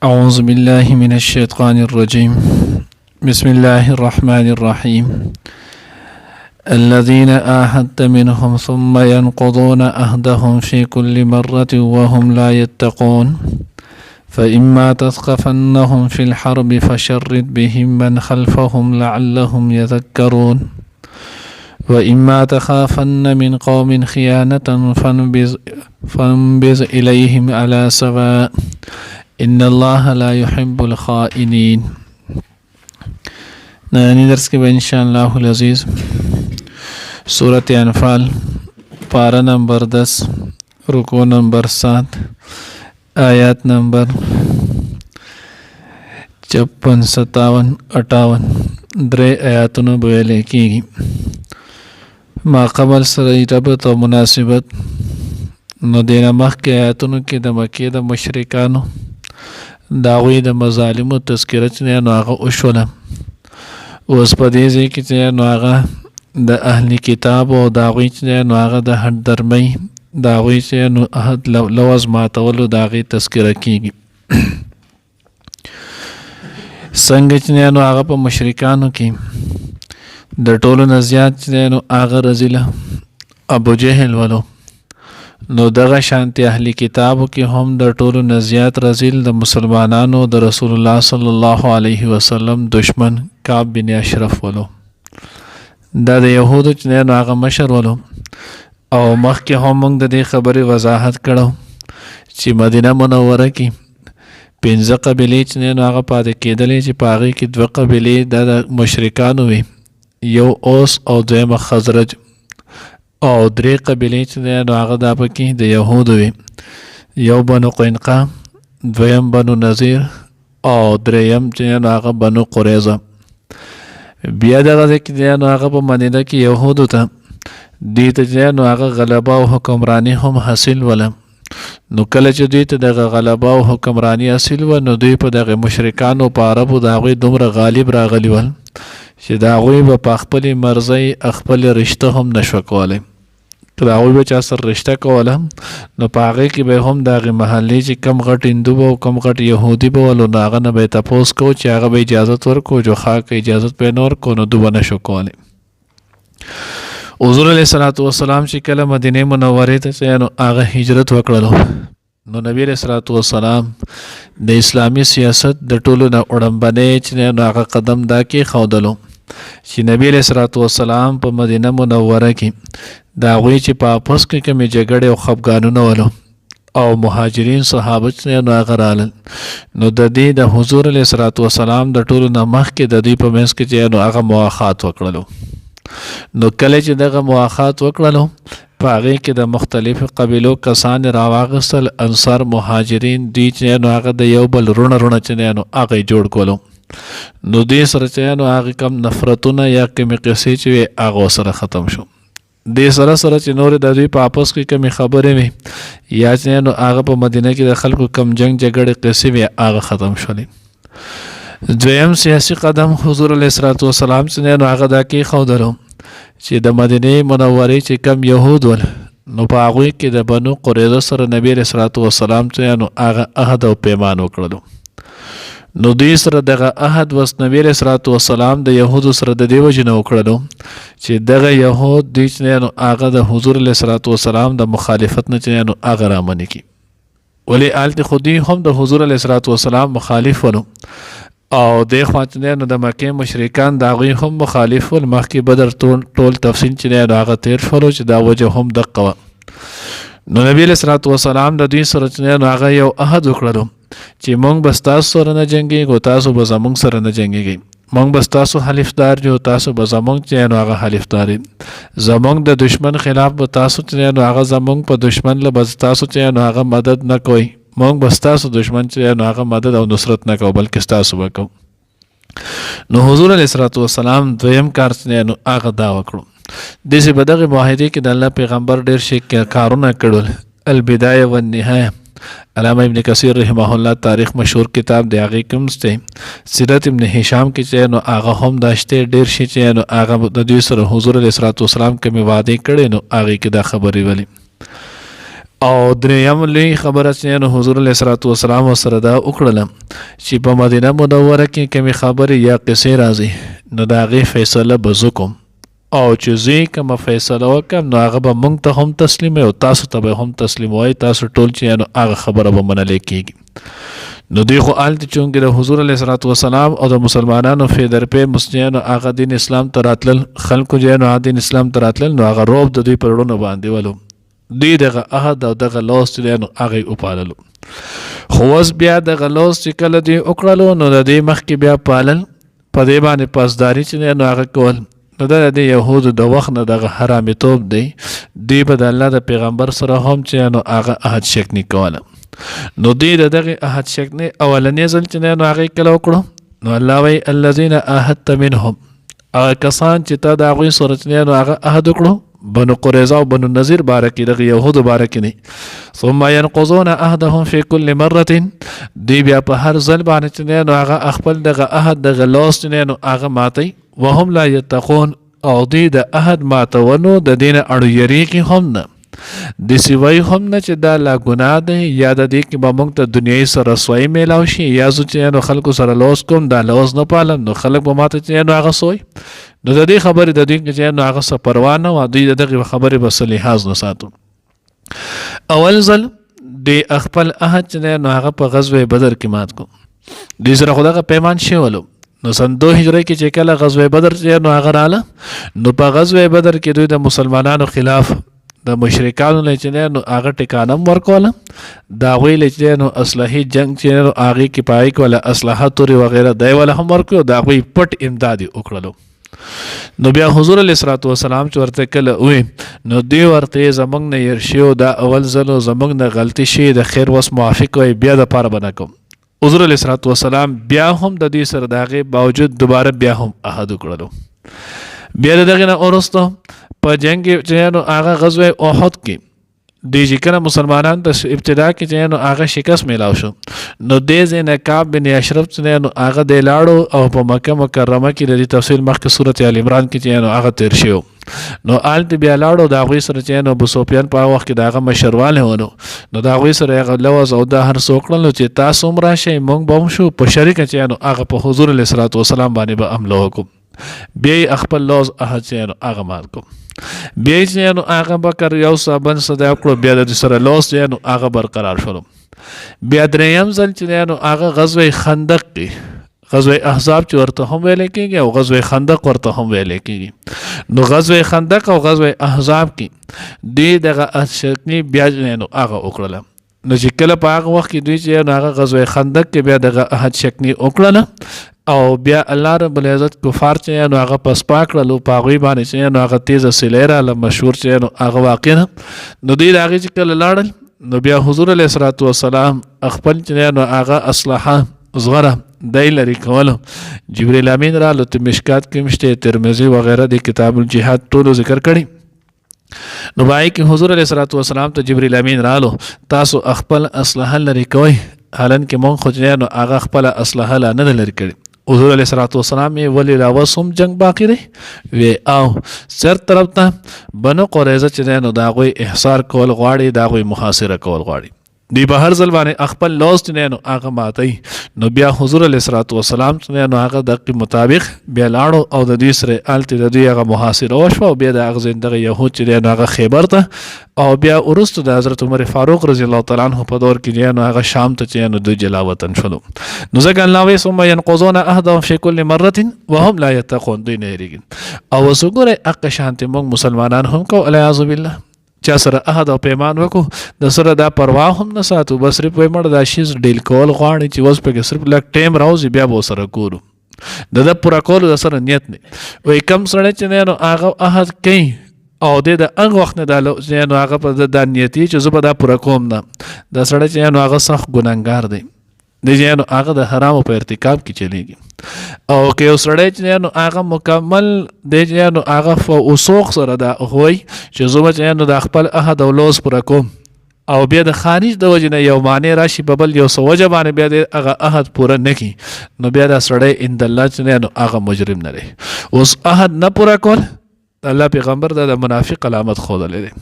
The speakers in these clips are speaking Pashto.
أعوذ بالله من الشيطان الرجيم بسم الله الرحمن الرحيم الذين آهدت منهم ثم ينقضون عهدهم في كل مرة وهم لا يتقون فإما تثقفنهم في الحرب فشرد بهم من خلفهم لعلهم يذكرون وإما تخافن من قوم خيانة فانبذ إليهم على سواء إن الله لا يحب الخائنين. نانی درس کے ان شاء اللہ العزیز سورة انفال پارہ نمبر 10 رکو نمبر 7 آیات نمبر 56 57 58 درے آیاتونو بویلے کیگی. ما قبل سره ربط او مناسبت نو دینا مخکې آیاتونو کې د مکې د مشرکانو د هغوی د مظالمو تذکره چې نو هغه وشوله. اوس په دې ځای کې چې نو هغه د اهل کتاب او د هغوی چې نو هغه د حد درمۍ د هغوی چې نو عهد لوز ماتولو د هغې تذکره کېږي. څنګه چې نو هغه په مشرکانو کې د ټولو نه زیات چې نو هغه رزیله ابو جهل ولو، نو دغه شانتی اهل کتابو کې هم د ټولو نه زیات رزیل د مسلمانانو د رسول الله صلی الله علیه وسلم دشمن کعب بن اشرف ولو. دا د یهودو چې نو هغه مشر ولو. او مخکې هم موږ د دې خبرې وضاحت کړو چې مدینه منوره کې 15 قبیلې چې نو هغه پاتې کېدلې چې په هغې کې 2 قبیلې د مشرکانو وي، یو اوس او دویمه خزرج، او 3 قبیلې چې نو هغه دا پکې د یهودو وي، یو بنو قینقاع، دویم بنو نذیر او دریم چې نو هغه بنو قریظه. بیا دغه کې نو هغه په مدینه کې یهودو ته دې ته نو هغه غلبه او حکمرانی هم حاصل وله. نو کله چې دوی ته دغه غلبه او حکمرانی حاصل و، نو دوی په دغه مشرکانو په عربو د هغوی دومره غالب راغلي ول چې د هغوی به په خپلې مرضۍ خپل رشته هم نشوه کولی. که د هغوی به چا سره رشته کوله نو په هغې کې به هم د هغې محلې چې کم غټ هندو به او کم غټ یهودي به ول، نو هغه نه به یې تپوس کوو چې هغه به اجازت ورکړو، جو خاکه اجازت به یې نه ورکړو، نو دو به نشو کولی. حضور علیه الصلاة والسلام چې کله مدینې منورې ته نو هغه هجرت وکړلو، نو نبی علیه الصلاة والسلام د اسلامي سیاست د ټولو نه وړاندې چې نو هغه قدم دا کېښودلو چې نبی علیه الصلاة والسلام په مدینه منوره کې د هغوی چې په آپس کې کومې جګړې او خفګانونه ولو او مهاجرین صحابه چې نو هغه رالل، نو د دې د حضور علیه الصلاة والسلام د ټولو نه مخکې د دوی په منځ کې چې نو هغه مواخات وکړلو. نو کله چې دغه مواخات وکړلو په هغې کې د مختلفو قبیلو کسان راواغستل، انصار مهاجرین، دوی چې نو هغه د یو بل رونه چې نو هغه یې جوړ کولو. نو دې سره چې نو هغې کم نفرتونه یا کمې قصې چې وې هغه سره ختم شو. دې سره چې نورې د دوی په آپس کې کمې خبرې وې یا چې نو هغه په مدینه کې د خلکو کم جنګ جګړې قصې وې هغه ختم شولې. دویم سیاسي قدم حضور علیه الصلاة والسلام چې نو هغه دا کېښودلو چې د مدینې منورې چې کم یهود ول، نو په هغوی کې د بنو قریظه سره نبی علیه الصلاة والسلام چې نو هغه عهد او پیمان وکړلو. نو دوی سره دغه عهد وس نبی علیه الصلاة والسلام د یهودو سره د دې وجې نه وکړلو چې دغه یهود دوی چې نو هغه د حضور علیه الصلاة والسلام د مخالفت نه چې نو هغه رامنې کړي. ولې هلته خو دوی هم د حضور علیه الصلاة والسلام مخالف ولو، او دې خوا چې نو د مکې مشرکان د هغوی هم مخالف ول. مخکې بدر ټول تفصیل چې نو هغه تیر شولو چې دا وجه هم دقه وه. نو نبی علیه الصلاة والسلام د دوی سره چې نو هغه یو عهد وکړلو چې مونږ به ستاسو سره نه جنګېږو، تاسو به زمونږ سره نه جنګېږئ، مونږ به ستاسو حلیفدار یو، تاسو به زمونږ چې نو هغه حلیفدار یې، زمونږ د دشمن خلاف به تاسو چې نو هغه زمونږ په دشمن له به تاسو چې نو هغه مدد نه کوئ، مونږ به ستاسو دشمن چې نو هغه مدد او نصرت نه کوو بلکې ستاسو به کوو. نو حضور علیه الصلاة والسلام دویم کار چې نو هغه دا وکړو. داسې په دغې معاهدې کې د الله پیغمبر ډېر شي کارونه کړل. البدایه والنهایه علامه ابن کثیر رحمه الله تاریخ مشهور کتاب دی، هغې کوم شته سیرت ابن هشام کې چې نو هغه هم دا شته ډېر شي چې نو هغه د دوی سره حضور علیه الصلاة والسلام کومې وعدې کړې نو هغې کې دا خبرې ولې. او دریم لوی خبره چې نو حضور علیه الصلاة والسلام سره دا وکړله چې په مدینه منوره کې کومې خبرې یا قصې راځي نو د هغې فیصله به زه کوم او چې زه کومه فیصله وکړم نو هغه به موږ ته هم تسلیموي او تاسو ته به هم تسلیموي تاسو ټول چې نو هغه خبره به منلی کېږي نو دوی خو هلته چونکې د حضور علیه صلات وسلام او د مسلمانانو فیدرپې مسلمانانو هغه دین اسلام ته راتلل خلکو چې نو هغه دین اسلام ته راتلل نو هغه روب د دوی پر وړونه باندې ولو دوی دغه عهد او دغه لوز چې نو هغه وپاللو خو اوس بیا دغه لوز چې کله دوی وکړلو نو د دې مخکې بیا پالل په دې باندې پاسداري چې نو هغه کول نو د یهودو د وخت نه دغه حرامیتوب دی دوی به د الله د پیغمبر سره هم چې نو هغه عهد شکني کوله نو دوی د دغه عهد شکني اولنی ځل چې نو هغه کله وکړو نو الله وایي الذین عاهدت منهم هغه کسان چې تا د هغوی سره چې نو هغه عهد وکړو بنو قریظه او بنو نذیر باره کې دغه یهودو باره کې نه ثم ينقضون عهدهم في كل مره دوی بیا په هر ځل باندې چې نو هغه خپل دغه عهد دغه لوس چې نو هغه ماتي وهم لا يتقون او دوی د عهد ماتونو د دین اړو یریږي هم نه د سوی هم نه چې دا لا ګناه دی یا د دې کې به موږ ته دنیایي سره رسوایي میلاو شي یا زه چې نو خلکو سره لوس کوم دا لوس نه پالم نو خلک به ماته چې نو هغه سوی نو د دې خبرې د دوی چې نو هغه څه پروا نه وه دوی د دغې خبرې به څه لحاظ نه ساتو اول ځل د خپل عهد چې نو هغه په غزوه بدر کې مات کو دوی سره خو دغه پیمان شوی نو سن 2 هجری کې چې کله غزوه بدر چې نو هغه رااله نو په غزوه بدر کې دوی د مسلمانانو خلاف د مشرکانو نه چې نو هغه ټکانم ورکوله د هغوی له چې نو اصلاحي جنګ چې نو هغې کې پای کوله اسلحه تورې وغیره دی وله هم ورکړو د هغوی پټ امداد یې وکړلو نو بیا حضور علیه صلات وسلام چې ورته کله ووی نو دوی ورته زموږ نه هېر شي دا اول ځل زموږ نه غلطي شي د خیر وس موافق وی بیا دپاره به نه کوم حضور علیه صلات وسلام بیا هم د دوی سره د هغې باوجود دوباره بیا هم عهد وکړلو بیا د دغې نه وروسته په جنګ چې نو هغه غزوه احد کې دوی چې کله مسلمانان ته ابتدا کې چې نو هغه شکست میلاو شو نو دې ځای نه کعب بن اشرف چې نو هغه دی لاړو او په مکه مکرمه کې د دې تفصیل مخکې صورت ال عمران کې چې نو هغه تیر شو نو هلته بیا لاړو د هغوی سره چې نو ابو سفیان په هغه وخت کې د هغه مشروالی ونو نو د هغوی سره هغه لوز او دا هر څه وکړل چې تاسو هم راشئ موږ به هم شو په شریکه چې نو هغه په حضور علیه صلات وسلام باندې به حمله وکړو بیا یې خپل لوز عهد چې نو هغه مات کړو بیا چې نو هغه بکر یو صابن صدا وکړو بیا د سره لوس چې نو هغه برقرار شولو بیا دریم ځل چې نو هغه غزوه خندق کې غزوه احزاب چې ورته هم ویل کېږي او غزوه خندق ورته هم ویل کېږي نو غزوه خندق او غزوه احزاب کې دوی دغه شکني بیا نو هغه وکړله نو چې کله په هغه وخت کې دوی چې نو هغه غزوه خندق کې بیا دغه عهد شکني وکړله او بیا الله رب العزت کفار چې نو هغه پسپا کړلو په هغوی باندې چې نو هغه تیزه سیلی راله مشهور چې نو هغه واقع نو دوی د هغې چې کله لاړل نو بیا حضور علیه صلات وسلام خپل چې نو هغه اسلحه زغره دی لري کولو جبریل امین رالو ته مشکات کې مشته ترمذي وغیره د کتاب الجهاد ټولو ذکر کړي نو باید کې حضور علیه صلات وسلام ته جبریل امین رالو تاسو خپل اسلحه لري کوئ حالان کې مونږ خو چې نو هغه خپله اسلحه لا نه ده لري کړي حضور علیه صلات وسلام یې ولې لا اوس هم جنګ باقي دی وی او سر طرف ته بنو قریظه چې نو د هغوی احصار کول غواړي د هغوی محاصره کول غواړي دی به هر ځل باندې خپل لوس چې نو هغه ماتی نو بیا حضور علیه صلات وسلام چې نو هغه دقیق مطابق بیا لاړو او د دوی سره هلته د دوی هغه محاصره وشوه او بیا د هغه دغه یهود چې نو هغه خیبر ته او بیا وروسته د حضرت عمر فاروق رضی الله تعالی عنه په دور کې نو هغه شام ته چې نو دوی جلا وطن شولو نو ځکه الله وایي ثم ينقضون عهدهم في كل مره وهم لا يتقون دوی نه هېرېږي او اوس وګورئ هغه شانتې موږ مسلمانان هم کوو والعیاذ بالله چا سره عهد او پیمان وکړو د سره دا پروا هم نه ساتو بس صرف وایي مړه دا شیز ډیل کول غواړي چې اوس پکې صرف لږ ټایم راوځي بیا به ورسره کولو د ده پوره کولو د سره نیت نه وایي کم سړی چې نو هغه عهد کوي او د هغه وخت نه دا نو هغه په دا نیتي چې زه به دا پوره کوم نه دا سړی چې نو هغه سخت ګنهګار دی د نو هغه د حرامو په ارتکاب کې چلیږي او که یو سړی چې نو هغه مکمل د نو هغه فوسوق سره دا وایي چې زه به چې نو د خپل عهد او لوز پوره کوم او بیا د خارج د وجې نه یو معنی راشي په بل یو څه وجه باندې بیا د هغه عهد پوره نه کړي نو بیا دا سړی عند الله چې نو هغه مجرم نه دی اوس عهد نه پوره کول الله پیغمبر دا د منافق علامت ښودلی دی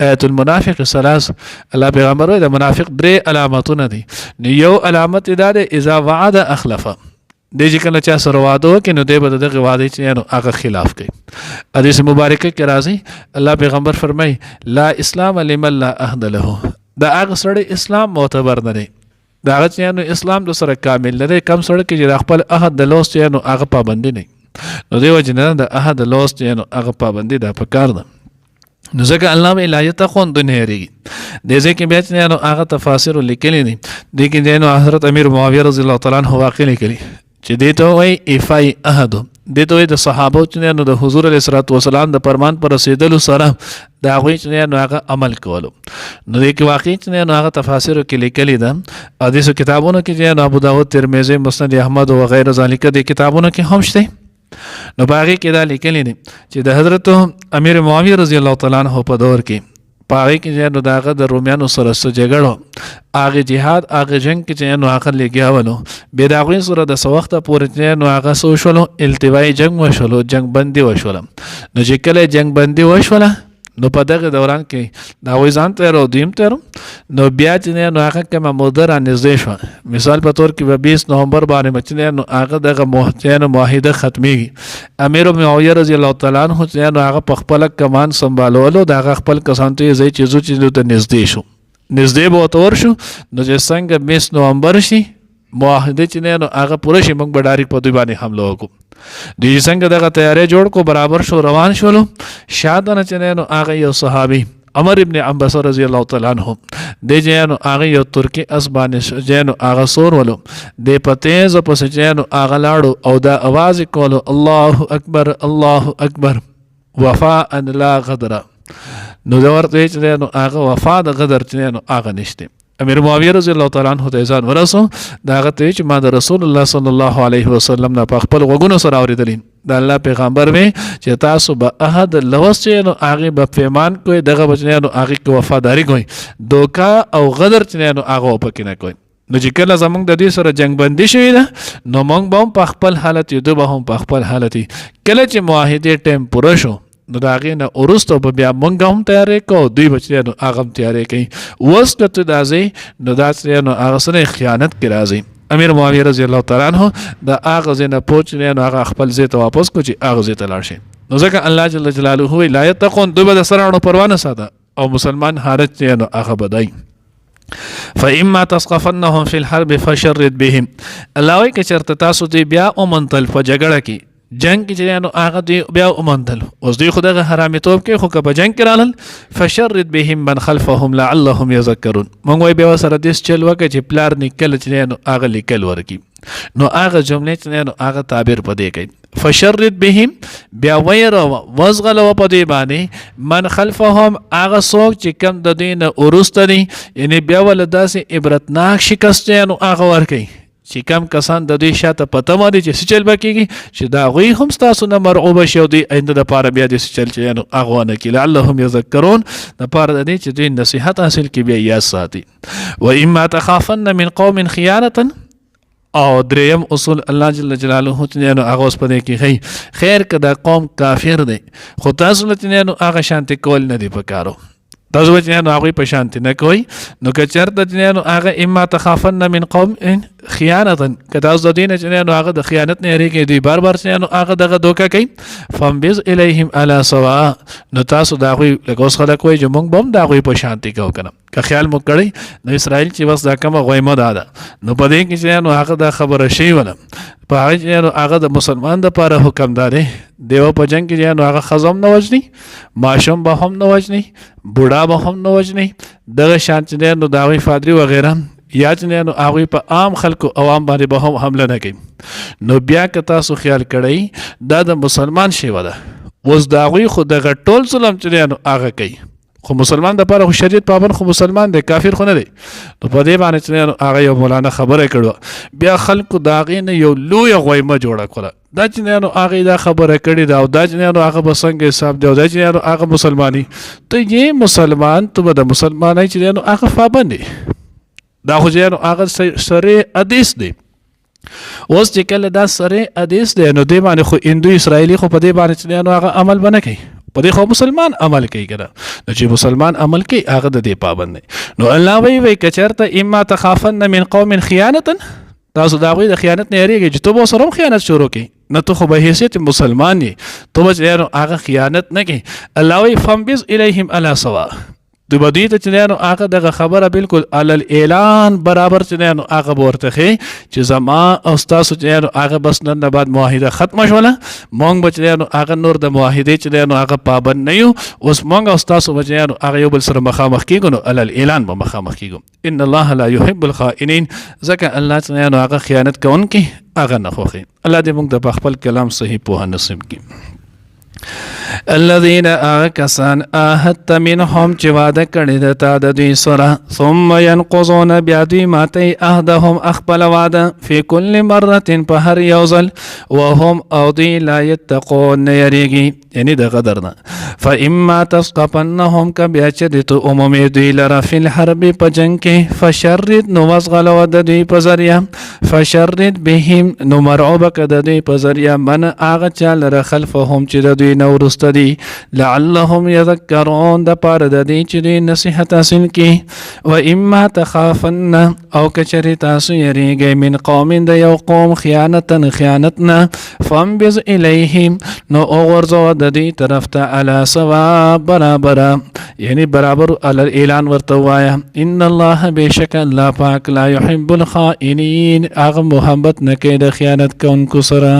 آیت المنافق ثلاث، الله پیغمبر وایي د منافق 3 علامتونه دي. نو یو علامت دا ده اذا وعد اخلف، دی چې کله چا سره واده وکړي نو دی به د دغه واده چې نو هغه خلاف کوي. حدیث مبارکه کې راځي الله پیغمبر فرمایي لا اسلام لمن لا عهد له، دا هغه سړی اسلام معتبر نه دی، دا هغه چې نو اسلام د سره کامل نه دی، کم سړی کې چې د خپل عهد د لوست نو هغه پابندي نه، نو دی وجه نه د عهد د لوست نو هغه پابندي دا پکار ده. نو ځکه الله به لا یتخون دنیا ریږي د دې کې بیا چې نو هغه تفاسیر لیکلي دي. د کې نو حضرت امیر معاویه رضی الله تعالی عنہ واقع لیکلي چې دې ته وایي ایفای عهد، دې ته وایي د صحابو چې نو د حضور علیه الصلاۃ والسلام د فرمان پر رسیدلو سره د هغوی چې نو هغه عمل کولو. نو دې کې واقع چې نو هغه تفاسیرو کې لیکلي ده، حدیثو کتابونو کې چې نو ابو داود، ترمذی، مسند احمد او غیر ذالک د کتابونو کې هم شته. نو باغې کې دا لیکلي دي چې د حضرت امیر معاویه رضی الله تعالی عنہ په دور کې پاغې کې نو داغه د رومیانو سره سره جګړه، هغه جهاد، هغه جنگ کې نو هغه لګیاولو به د هغوی سره د څه وخته پورې نو هغه څه وشولو، التوایي جنگ وشولو، جنگ بندي وشوله. نو چې کله جنگ بندي وشوله نو په دغه دوران کې د هغوی ځان تېر او دویم تېر، نو بیا چې نو هغه کومه موده رانږدې شوه، مثال په طور کې به 20 نومبر باندې چې نو هغه دغه معاهده ختمیږي. امیر معاویه رضی الله تعالی عنہ چې نو هغه په خپل کمان سنبالولو، د هغه خپل کسان ته ځای چې زو چې ته نږدې شو، نږدې به ورته ورشو. نو چې څنګه 20 نومبر شي معاهده چې نو هغه پوره شي، موږ به ډایرکټ په دوی باندې حمله وکړو. دوی څنګه دغه تیاری جوړ کو، برابر شو، روان شولو. شاته نه چې نو هغه یو صحابي عمر ابن عنبسه رضی الله تعالی عنہ د جنو هغه یو ترکی اسبانه جنو هغه سور ولو د پتیز پس جنو هغه لاړو او دا आवाज کولو الله اکبر الله اکبر وفاء لا غدر. نو دا ورته چې نو هغه وفا د غدر چې نو هغه نشته. امیر معاویه رضی الله تعالی عنہ ته ځان ورسو، دا هغه ته چې ما د رسول الله صلی الله علیه وسلم نه په خپل غوږونو سره اورېدلی د الله پیغمبر وی چې تاسو به عهد لوست نو هغه به پیمان کوئ، دغه بچنه نو هغه کې وفاداری کوئ، دوکا او غدر چې نو هغه پکې نه کوئ. نو چې کله زمونږ د دې سره جنگ بندي شوې ده نو موږ به هم په خپل حالت یو، دوی به هم په خپل حالت. کله چې معاهدې ټیم پوره شو نو د هغې نه وروسته به بیا موږ هم تیاری کوو، دوی به چې نو هغه هم تیاری کوي. اوس که ته دا ځې نو دا چې نو هغه سره خیانت کې راځي. امیر معاویه رضی الله تعالی عنہ د هغه ځای نه پوچ نو هغه خپل ځای ته واپس کو چې هغه ځای ته لاړ شي. نو ځکه الله جل جلاله لا یتقون، دوی به د سره اړو پروا نه ساته او مسلمان حالت چې نو هغه بدای. فإما تثقفنهم في الحرب فشرد بهم، الله وایي که چېرته تاسو دوی بیا ومنتل په جګړه کې، جنگ کې چې نو هغه دوی بیا ومنتل، اوس دوی خو دغه حرامیتوب کوي، خو که په جنگ کې رالل فشرد بهم من خلفهم لعلهم یذکرون. موږ وایي بیا ورسره داسې چل وکړه چې پلار نیکل چې نو هغه لیکل ورکړي. نو هغه جملې چې نو هغه تعبیر په دې کوي فشرد بهم، بیا ویروه وزغلوه په دې باندې من خلفهم، هغه څوک چې کم د دوی نه وروسته دي، یعنې بیا ول داسې عبرتناک شکست نو هغه ورکوي چې کم کسان د دوی شاته پته باندې چې څه چل به کېږي چې د هغوی هم ستاسو نه مرعوبه شي او دوی آینده دپاره بیا داسې چل چې نو هغه ونه کړي لعلهم یذکرون، دپاره د دې چې دوی نصیحت حاصل کړي بیا یاد ساتي. واما تخافن من قوم خیانة، او دریم اصول الله جل جلاله چې نو هغه اوس په دې کې ښایي خیر که دا قوم کافر دی خو تاسو له چې نو هغه شانتې کول نه دي پکارو، تاسو به چې نو هغوی په شانتې نه کوئ. نو که چېرته چې نو هغه اما تخافن من قوم خیانة، که تاسو د دوی نه چې نو هغه د خیانت نه یېرېږئ، دوی بار بار چې نو هغه دغه دوکه کوي، فانبذ الیهم علی سواء، نو تاسو د هغوی لکه اوس خلک وایي چې موږ به هم د هغوی په شانتې کوو که نه. که خیال مو کړی نو اسرائیل چې بس دا کومه غویمه دا ده، نو په دې کې چې نو هغه دا خبره شوې وله په هغه چې نو هغه د مسلمان دپاره حکم دا دی دیو په جنګ کې چې نو هغه ښځه هم نه وژني، ماشوم به هم نه وژني، بوډا به هم نه وژني، دغه شان چې دی نو د هغوی پادري وغیره یا چې نو هغوی په عام خلکو عوام باندې به هم حمله نه کوي. نو بیا که تاسو خیال کړئ دا د مسلمان شیوه ده، اوس د هغوی خو دغه ټول ظلم چې دی نو هغه کوي، خو مسلمان دپاره خو شریعت پابند خو مسلمان دی، کافر خو نه دی. نو په دې باندې چې هغه یو مولانا خبره کړې، بیا خلکو د هغې نه یو لویه غویمه جوړه کړه، دا چې نو هغې دا خبره کړې ده او دا چې نو هغه به څنګه حساب دی او دا چې نو هغه مسلماني، تو یې مسلمان تو به د مسلمانۍ چې نو هغه پابند دی، دا خو چې نو هغه سره حدیث دی. اوس چې کله دا سره حدیث دی نو دې باندې خو هندو اسرائیلي خو په دې باندې چې نو هغه عمل به نه کوي، په دې خو مسلمان عمل کوي کنه نو چې مسلمان عمل کوي هغه د دې پابند دی نو الله وی کچرته اما تخافن من قوم خیانتا تاسو دا غوي د خیانت نه یریږي چې تو به سره خیانت شروع کړي نه تو خو به حیثیت مسلمان یې تو به هغه خیانت نه کوي الله وی فمبز الیهم علی سوا د بدی ته چې هغه دغه خبره بالکل علل اعلان برابر چې هغه ورته چې زما او تاسو چې هغه بس نن بعد معاهده ختم شوله مونږ به هغه نور د معاهده چې هغه پابند نه یو اوس مونږ او تاسو به هغه یو بل سره مخامخ کیږو نو علل اعلان به مخامخ کیږو ان الله لا يحب الخائنين ځکه الله چې هغه خیانت کوونکی هغه نه خوښي الله دې موږ د خپل کلام صحیح په نصیب کړي الذين آكسان آهدت منهم چې وعده کړی د تا د دوی سره ثم ينقضون بیا دوی ماتی عهدهم خپل وعده فی کل مرة په هر یو ځل وهم او دوی لا یتقون نه یریږي یعنی د غدر نه فاما تثقفنهم که بیا چې د تو عمومي دوی لره فی الحرب په جنګ کې فشرد نو وزغلو د دوی په ذریعه فشرد بهم نو مرعوبه که د دوی په ذریعه من هغه چا لره خلفهم چې د دوی نه وروسته دي لعلهم یذکرون د پاره د دې چې دوی نصیحت حاصل کړي و اما تخافن او کچری تاسو یریږئ من قوم د یو قوم خیانت نه فانبذ الیهم نو وغورځوه د دې طرف ته علی سوا برابر یعنی برابر اعلان ورته ووایه ان الله بشک الله پاک لا يحب الخائنین هغه محبت نه کوي د خیانت کوونکو سره